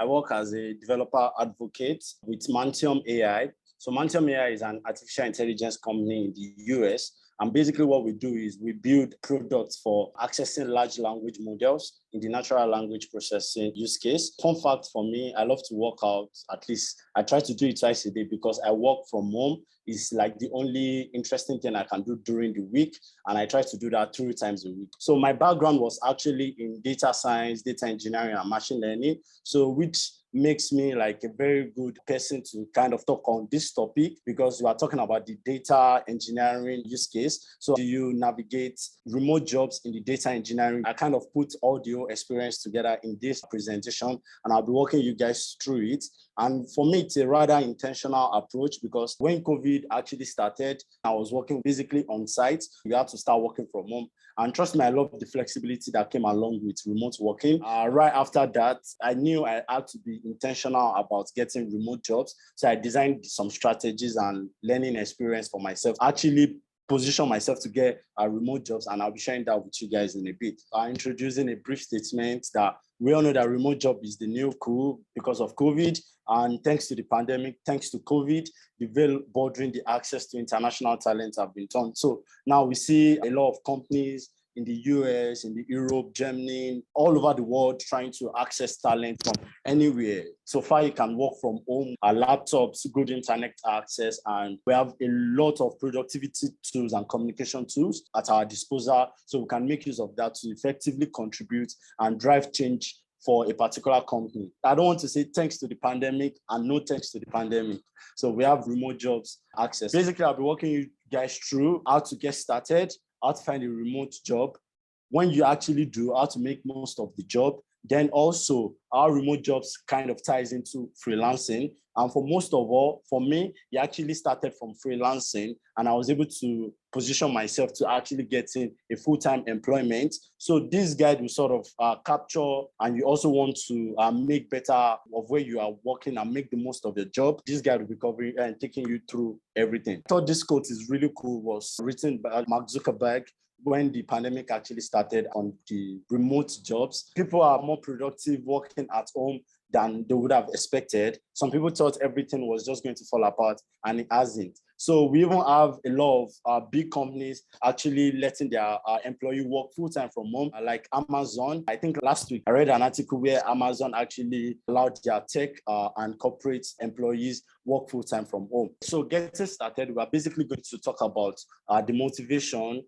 I work as a developer advocate with Mantium AI. So Mantium AI is an artificial intelligence company in the US. And basically what we do is we build products for accessing large language models in the natural language processing use case. Fun fact for me, I love to work out. At least I try to do it twice a day because I work from home. It's like the only interesting thing I can do during the week. And I try to do that 3 times a week. So my background was actually in data science, data engineering, and machine learning. So which makes me like a very good person to kind of talk on this topic because we are talking about the data engineering use case. So do you navigate remote jobs in the data engineering? I kind of put audio experience together in this presentation and I'll be walking you guys through it. And for me, it's a rather intentional approach because when COVID actually started, I was working basically on site. You had to start working from home. And trust me, I love the flexibility that came along with remote working. Right after that, I knew I had to be intentional about getting remote jobs. So I designed some strategies and learning experience for myself. Actually position myself to get remote jobs, and I'll be sharing that with you guys in a bit. Introducing a brief statement that we all know that remote job is the new cool because of COVID. And thanks to the pandemic, thanks to COVID, the veil bordering the access to international talent have been torn. So now we see a lot of companies in the US, in the Europe, Germany, all over the world trying to access talent from anywhere. So far, you can work from home, our laptops, good internet access, and we have a lot of productivity tools and communication tools at our disposal. So we can make use of that to effectively contribute and drive change for a particular company. I don't want to say thanks to the pandemic and no thanks to the pandemic. So we have remote jobs access. Basically, I'll be walking you guys through how to get started, how to find a remote job, when you actually do, how to make most of the job, then also our remote jobs kind of ties into freelancing. And for most of all, for me, it actually started from freelancing and I was able to position myself to actually getting a full-time employment. So this guide will sort of capture, and you also want to make better of where you are working and make the most of your job. This guide will be covering and taking you through everything. I thought this quote is really cool, was written by Mark Zuckerberg when the pandemic actually started on the remote jobs. People are more productive working at home than they would have expected. Some people thought everything was just going to fall apart, and it hasn't. So we even have a lot of big companies actually letting their employee work full-time from home, like Amazon. I think last week I read an article where Amazon actually allowed their tech and corporate employees work full-time from home. So getting started, we're basically going to talk about the motivation,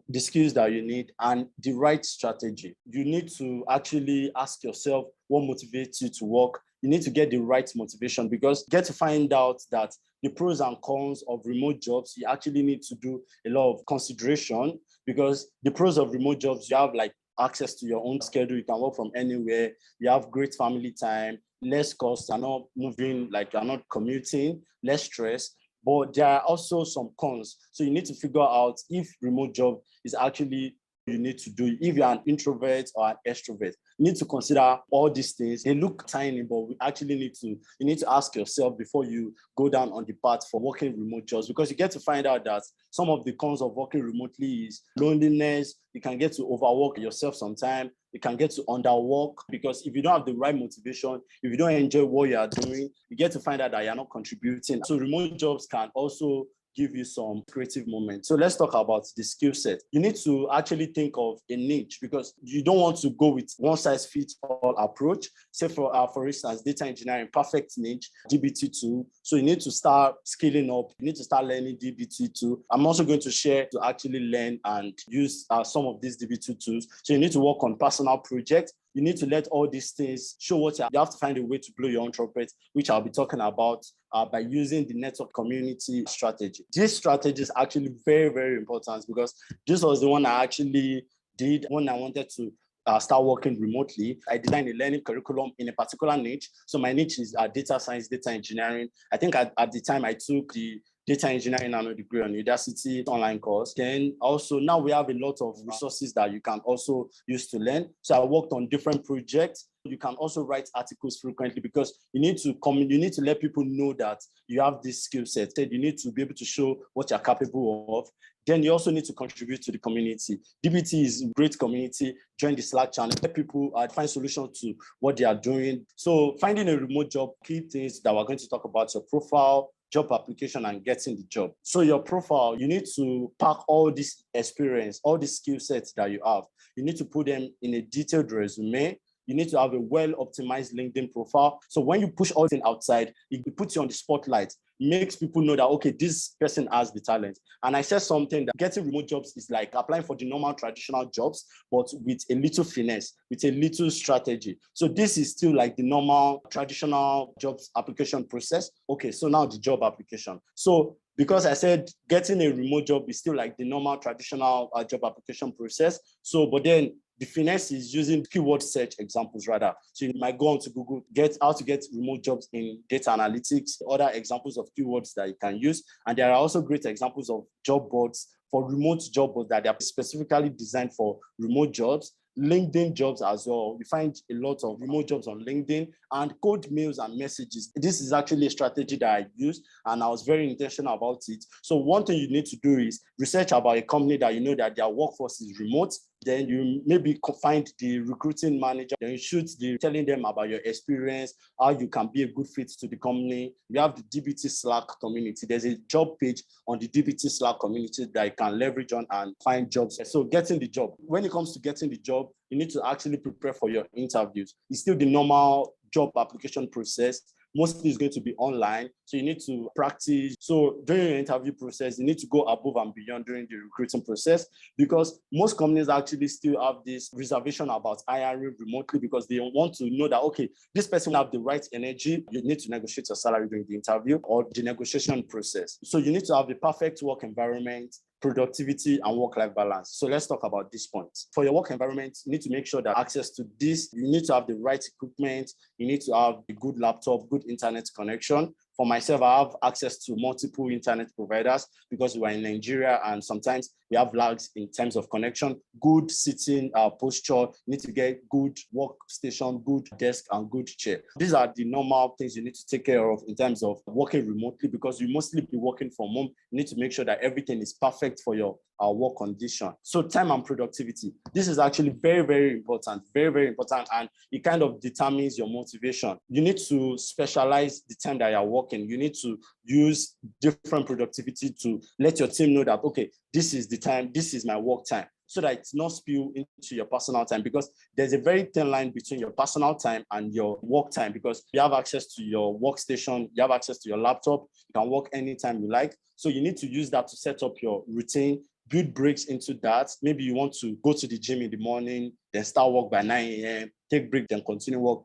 the skills that you need, and the right strategy. You need to actually ask yourself what motivates you to work. You need to get the right motivation because get to find out that the pros and cons of remote jobs, you actually need to do a lot of consideration because the pros of remote jobs, you have like access to your own schedule. You can work from anywhere. You have great family time, less cost. You're not moving, like you're not commuting, less stress. But there are also some cons. So you need to figure out if remote job is actually you need to do. If you're an introvert or an extrovert, you need to consider all these things. They look tiny, but we actually you need to ask yourself before you go down on the path for working remote jobs, because you get to find out that some of the cons of working remotely is loneliness. You can get to overwork yourself sometimes. You can get to underwork because if you don't have the right motivation, if you don't enjoy what you are doing, you get to find out that you're not contributing. So remote jobs can also give you some creative moments. So let's talk about the skill set. You need to actually think of a niche because you don't want to go with one size fits all approach. Say for instance, data engineering, perfect niche, DBT2. So you need to start scaling up. You need to start learning DBT2. I'm also going to share to actually learn and use some of these DBT tools. So you need to work on personal projects. You need to let all these things show what you have to find a way to blow your own trumpet, which I'll be talking about by using the network community strategy. This strategy is actually very, very important because this was the one I actually did when I wanted to start working remotely. I designed a learning curriculum in a particular niche. So my niche is data science, data engineering. I think at the time I took the data engineering and a degree on Udacity online course. Then also now we have a lot of resources that you can also use to learn. So I worked on different projects. You can also write articles frequently because you need to let people know that you have this skill set. You need to be able to show what you're capable of. Then you also need to contribute to the community. DBT is a great community. Join the Slack channel. Let people find solutions to what they are doing. So finding a remote job, key things that we're going to talk about: your profile, job application, and getting the job. So your profile, you need to pack all this experience, all the skill sets that you have. You need to put them in a detailed resume. You need to have a well-optimized LinkedIn profile. So when you push all things outside, it puts you on the spotlight, makes people know that, okay, this person has the talent. And I said something that getting remote jobs is like applying for the normal traditional jobs, but with a little finesse, with a little strategy. So this is still like the normal traditional jobs application process. Okay, so now the job application. So because I said getting a remote job is still like the normal traditional job application process. So, but then the finesse is using keyword search examples rather. So you might go on to Google, get how to get remote jobs in data analytics, other examples of keywords that you can use. And there are also great examples of job boards for remote job boards that are specifically designed for remote jobs. LinkedIn jobs as well. We find a lot of remote jobs on LinkedIn and cold mails and messages. This is actually a strategy that I use and I was very intentional about it. So one thing you need to do is research about a company that you know that their workforce is remote. Then you maybe find the recruiting manager, then you shoot telling them about your experience, how you can be a good fit to the company. You have the DBT Slack community. There's a job page on the DBT Slack community that you can leverage on and find jobs. So getting the job. When it comes to getting the job, you need to actually prepare for your interviews. It's still the normal job application process. Mostly it's going to be online. So you need to practice. So during your interview process, you need to go above and beyond during the recruiting process because most companies actually still have this reservation about hiring remotely because they want to know that, okay, this person will have the right energy. You need to negotiate your salary during the interview or the negotiation process. So you need to have the perfect work environment, productivity, and work-life balance. So let's talk about this point. For your work environment, you need to make sure that access to this, you need to have the right equipment, you need to have a good laptop, good internet connection. For myself, I have access to multiple internet providers because we are in Nigeria and sometimes we have lags in terms of connection. Good sitting posture, you need to get good workstation, good desk, and good chair. These are the normal things you need to take care of in terms of working remotely because you mostly be working from home. You need to make sure that everything is perfect for your work condition. So time and productivity. This is actually very, very important, very, very important. And it kind of determines your motivation. You need to specialize the time that you're working. You need to use different productivity to let your team know that, okay, this is the time, this is my work time, so that it's not spill into your personal time because there's a very thin line between your personal time and your work time because you have access to your workstation, you have access to your laptop, you can work anytime you like. So you need to use that to set up your routine, build breaks into that. Maybe you want to go to the gym in the morning, then start work by 9 a.m., take break, then continue work.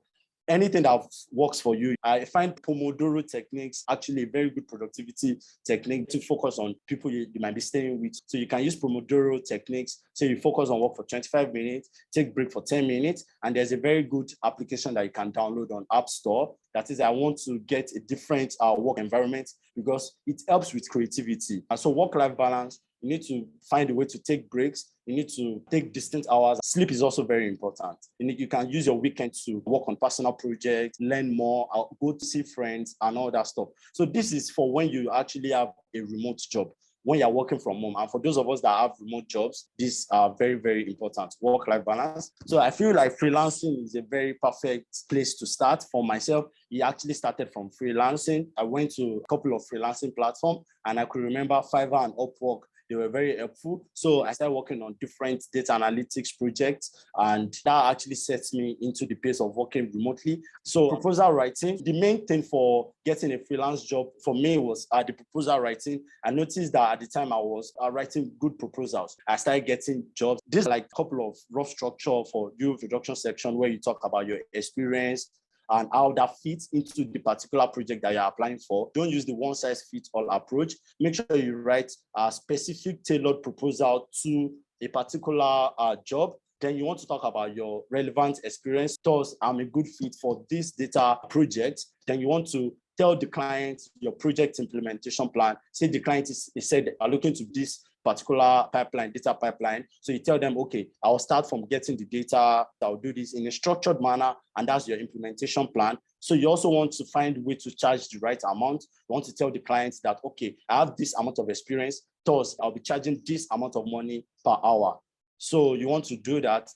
Anything that works for you. I find Pomodoro techniques actually a very good productivity technique to focus on people you might be staying with. So you can use Pomodoro techniques. So you focus on work for 25 minutes, take break for 10 minutes. And there's a very good application that you can download on App Store. That is, I want to get a different work environment because it helps with creativity. And so work-life balance, you need to find a way to take breaks. You need to take distinct hours. Sleep is also very important. You can use your weekend to work on personal projects, learn more, go to see friends and all that stuff. So this is for when you actually have a remote job, when you're working from home. And for those of us that have remote jobs, these are very, very important. Work-life balance. So I feel like freelancing is a very perfect place to start. For myself, it actually started from freelancing. I went to a couple of freelancing platforms and I could remember Fiverr and Upwork. They were very helpful. So I started working on different data analytics projects, and that actually sets me into the pace of working remotely. So proposal writing, the main thing for getting a freelance job for me was the proposal writing. I noticed that at the time I was writing good proposals. I started getting jobs. This is like a couple of rough structure for your introduction section where you talk about your experience, and how that fits into the particular project that you're applying for. Don't use the one-size-fits-all approach. Make sure you write a specific tailored proposal to a particular job. Then you want to talk about your relevant experience. Thus, I'm a good fit for this data project. Then you want to tell the client your project implementation plan. Say the client is said are looking to this particular pipeline, data pipeline. So you tell them, okay, I'll start from getting the data. I'll do this in a structured manner, and that's your implementation plan. So you also want to find a way to charge the right amount. You want to tell the clients that, okay, I have this amount of experience, thus I'll be charging this amount of money per hour. So you want to do that.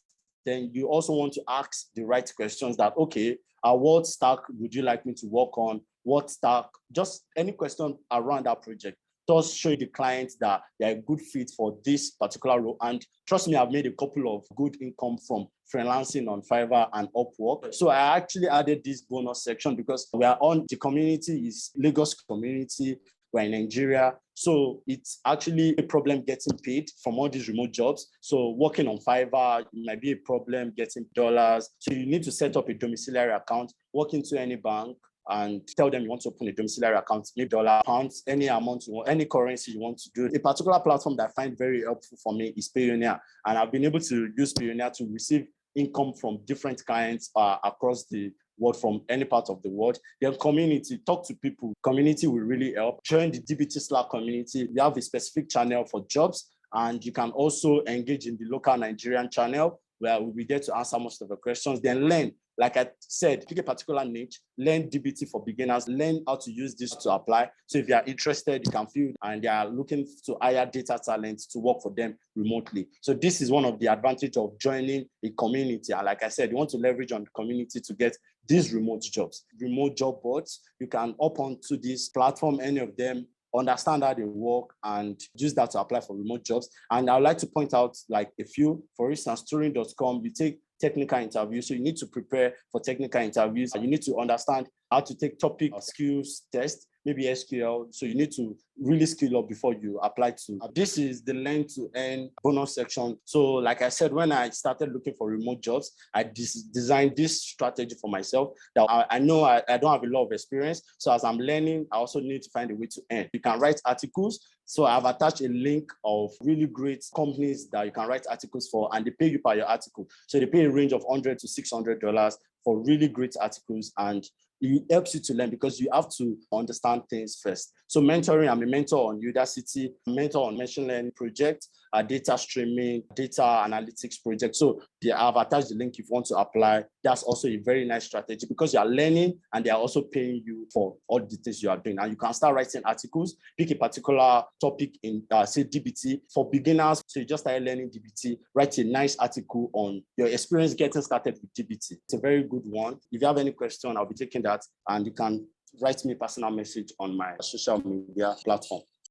Then you also want to ask the right questions that, okay, what stack would you like me to work on? What stack? Just any question around that project. Does show the clients that they're a good fit for this particular role. And trust me, I've made a couple of good income from freelancing on Fiverr and Upwork. So I actually added this bonus section because we are on the community is Lagos community. We're in Nigeria. So it's actually a problem getting paid from all these remote jobs. So working on Fiverr, it might be a problem getting dollars. So you need to set up a domiciliary account, walk into any bank, and tell them you want to open a domiciliary account, maybe dollar, pounds, any amount you want, any currency you want to do. A particular platform that I find very helpful for me is Payoneer. And I've been able to use Payoneer to receive income from different clients across the world, from any part of the world. Then community, talk to people. Community will really help. Join the DBT Slack community. We have a specific channel for jobs, and you can also engage in the local Nigerian channel where we'll be there to answer most of the questions. Then learn. Like I said, pick a particular niche, learn DBT for beginners, learn how to use this to apply. So if you are interested, you can fill, and they are looking to hire data talent to work for them remotely. So this is one of the advantages of joining a community. And like I said, you want to leverage on the community to get these remote jobs, remote job boards. You can hop onto this platform, any of them, understand how they work and use that to apply for remote jobs. And I'd like to point out like a few. For instance, Turing.com, you take technical interviews. So you need to prepare for technical interviews. You need to understand how to take topic skills test, maybe SQL. So you need to really skill up before you apply to. This is the learn to earn bonus section. So like I said, when I started looking for remote jobs, I designed this strategy for myself that I know I don't have a lot of experience. So as I'm learning, I also need to find a way to earn. You can write articles. So I've attached a link of really great companies that you can write articles for, and they pay you per your article. So they pay a range of $100 to $600 for really great articles, and it helps you to learn because you have to understand things first. So mentoring, I'm a mentor on Udacity, mentor on machine learning project, data streaming, data analytics project. So I've attached the link if you want to apply. That's also a very nice strategy because you are learning and they are also paying you for all the things you are doing. And you can start writing articles, pick a particular topic in, say, DBT for beginners. So you just start learning DBT, write a nice article on your experience getting started with DBT. It's a very good one. If you have any question, I'll be taking that, and you can write me a personal message on my social media platform.